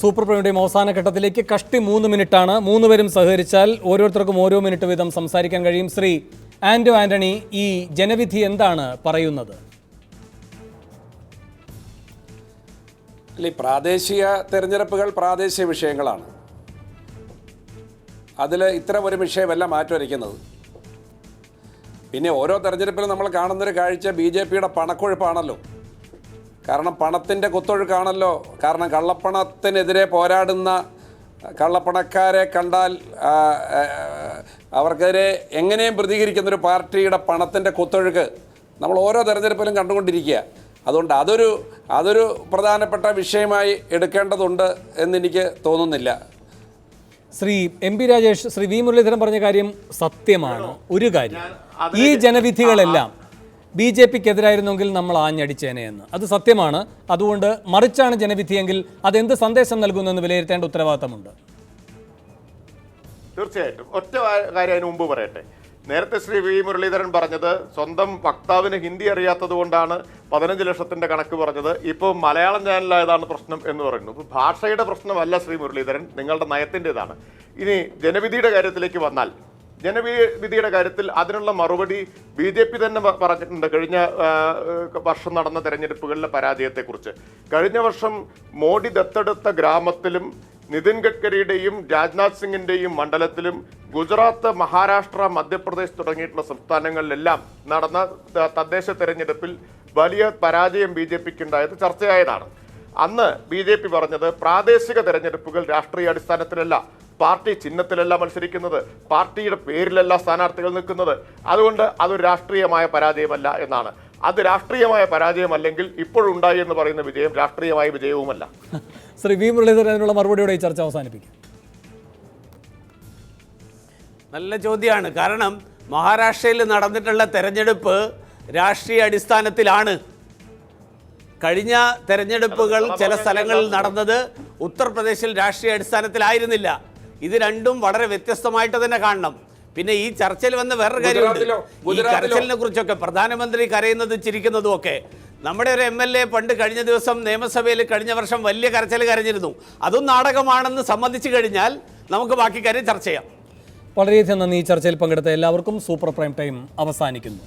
Super പ്രൈമിൻ്റെയും അവസാന ഘട്ടത്തിലേക്ക് കഷ്ടി 3 മിനിറ്റാണ്. 3 പേരും സഹകരിച്ചാൽ ഓരോരുത്തർക്കും ഓരോ മിനിറ്റ് വീതം സംസാരിക്കാൻ കഴിയും. ശ്രീ ആന്റണി, ഈ ജനവിധി എന്താണ് പറയുന്നത്? പ്രാദേശിക തെരഞ്ഞെടുപ്പുകൾ പ്രാദേശിക വിഷയങ്ങളാണ്. അതിൽ ഇത്തരം ഒരു വിഷയമല്ല മാറ്റിവരയ്ക്കുന്നത്. പിന്നെ ഓരോ തെരഞ്ഞെടുപ്പിലും നമ്മൾ കാണുന്നൊരു കാഴ്ച BJPയുടെ പണക്കൊഴുപ്പാണല്ലോ. കാരണം പണത്തിൻ്റെ കുത്തൊഴുക്കാണല്ലോ. കാരണം കള്ളപ്പണത്തിനെതിരെ പോരാടുന്ന കള്ളപ്പണക്കാരെ കണ്ടാൽ അവർക്കെതിരെ എങ്ങനെയും പ്രതികരിക്കുന്നൊരു പാർട്ടിയുടെ പണത്തിൻ്റെ കുത്തൊഴുക്ക് നമ്മൾ ഓരോ തെരഞ്ഞെടുപ്പിലും കണ്ടുകൊണ്ടിരിക്കുക. അതുകൊണ്ട് അതൊരു പ്രധാനപ്പെട്ട വിഷയമായി എടുക്കേണ്ടതുണ്ട് എന്നെനിക്ക് തോന്നുന്നില്ല. ശ്രീ MP രാജേഷ്, ശ്രീ V മുരളീധരൻ പറഞ്ഞ കാര്യം സത്യമാണ്. ഒരു കാര്യം, ഈ ജനവിധികളെല്ലാം BJPക്കെതിരായിരുന്നെങ്കിൽ നമ്മൾ ആഞ്ഞടിച്ചേനെ എന്ന്, അത് സത്യമാണ്. അതുകൊണ്ട് മറിച്ചാണ് ജനവിധിയെങ്കിൽ അതെന്ത് സന്ദേശം നൽകുന്നെന്ന് വിലയിരുത്തേണ്ട ഉത്തരവാദിത്തമുണ്ട്. തീർച്ചയായിട്ടും ഒറ്റ കാര്യം അതിന് മുമ്പ് പറയട്ടെ. നേരത്തെ ശ്രീ V മുരളീധരൻ പറഞ്ഞത് സ്വന്തം വക്താവിന് ഹിന്ദി അറിയാത്തത് കൊണ്ടാണ് 15 ലക്ഷത്തിന്റെ കണക്ക് പറഞ്ഞത്. ഇപ്പോൾ മലയാളം ചാനലായതാണ് പ്രശ്നം എന്ന് പറയുന്നു. ഇപ്പോൾ ഭാഷയുടെ പ്രശ്നമല്ല ശ്രീ മുരളീധരൻ, നിങ്ങളുടെ നയത്തിൻ്റെതാണ്. ഇനി ജനവിധിയുടെ കാര്യത്തിലേക്ക് വന്നാൽ, ജനവിധിയുടെ കാര്യത്തിൽ അതിനുള്ള മറുപടി BJP തന്നെ പറഞ്ഞിട്ടുണ്ട് കഴിഞ്ഞ വർഷം നടന്ന തെരഞ്ഞെടുപ്പുകളിലെ പരാജയത്തെക്കുറിച്ച്. കഴിഞ്ഞ വർഷം മോഡി ദത്തെടുത്ത ഗ്രാമത്തിലും നിതിൻ ഗഡ്കരിയുടെയും രാജ്നാഥ് സിംഗിൻ്റെയും മണ്ഡലത്തിലും ഗുജറാത്ത്, മഹാരാഷ്ട്ര, മധ്യപ്രദേശ് തുടങ്ങിയിട്ടുള്ള സംസ്ഥാനങ്ങളിലെല്ലാം നടന്ന തദ്ദേശ തെരഞ്ഞെടുപ്പിൽ വലിയ പരാജയം BJPക്ക് ഉണ്ടായത് ചർച്ചയായതാണ്. അന്ന് BJP പറഞ്ഞത് പ്രാദേശിക തെരഞ്ഞെടുപ്പുകൾ രാഷ്ട്രീയ അടിസ്ഥാനത്തിലല്ല, പാർട്ടി ചിഹ്നത്തിലല്ല മത്സരിക്കുന്നത്, പാർട്ടിയുടെ പേരിലല്ല സ്ഥാനാർത്ഥികൾ നിൽക്കുന്നത്, അതുകൊണ്ട് അതൊരു രാഷ്ട്രീയമായ പരാജയമല്ല എന്നാണ്. അത് രാഷ്ട്രീയമായ പരാജയമല്ലെങ്കിൽ ഇപ്പോഴുണ്ടായി എന്ന് പറയുന്ന വിജയം രാഷ്ട്രീയമായ വിജയവുമല്ല. ശ്രീ V മുരളീധരൻ അതിനുള്ള മറുപടിയോടെ ഈ ചർച്ച അവസാനിപ്പിക്കും. നല്ല ചോദ്യമാണ്. കാരണം മഹാരാഷ്ട്രയിൽ നടന്നിട്ടുള്ള തെരഞ്ഞെടുപ്പ് രാഷ്ട്രീയ അടിസ്ഥാനത്തിലാണ്. കഴിഞ്ഞ തെരഞ്ഞെടുപ്പുകൾ ചില സ്ഥലങ്ങളിൽ നടന്നത് ഉത്തർപ്രദേശിൽ രാഷ്ട്രീയ അടിസ്ഥാനത്തിലായിരുന്നില്ല. ഇത് രണ്ടും വളരെ വ്യത്യസ്തമായിട്ട് തന്നെ കാണണം. പിന്നെ ഈ ചർച്ചയിൽ വന്ന വേറൊരു കാര്യമുണ്ട്. ഈ കരച്ചിലിനെ കുറിച്ചൊക്കെ പ്രധാനമന്ത്രി കരയുന്നതും ചിരിക്കുന്നതും ഒക്കെ നമ്മുടെ ഒരു MLA പണ്ട് കഴിഞ്ഞ ദിവസം നിയമസഭയിൽ കഴിഞ്ഞ വർഷം വലിയ കരച്ചിൽ കരഞ്ഞിരുന്നു. അതും നാടകമാണെന്ന് സമ്മതിച്ചു കഴിഞ്ഞാൽ നമുക്ക് ബാക്കി കാര്യം ചർച്ച ചെയ്യാം. വളരെയധികം നന്ദി. ഈ ചർച്ചയിൽ പങ്കെടുത്ത എല്ലാവർക്കും. സൂപ്പർ പ്രൈം ടൈം അവസാനിക്കുന്നു.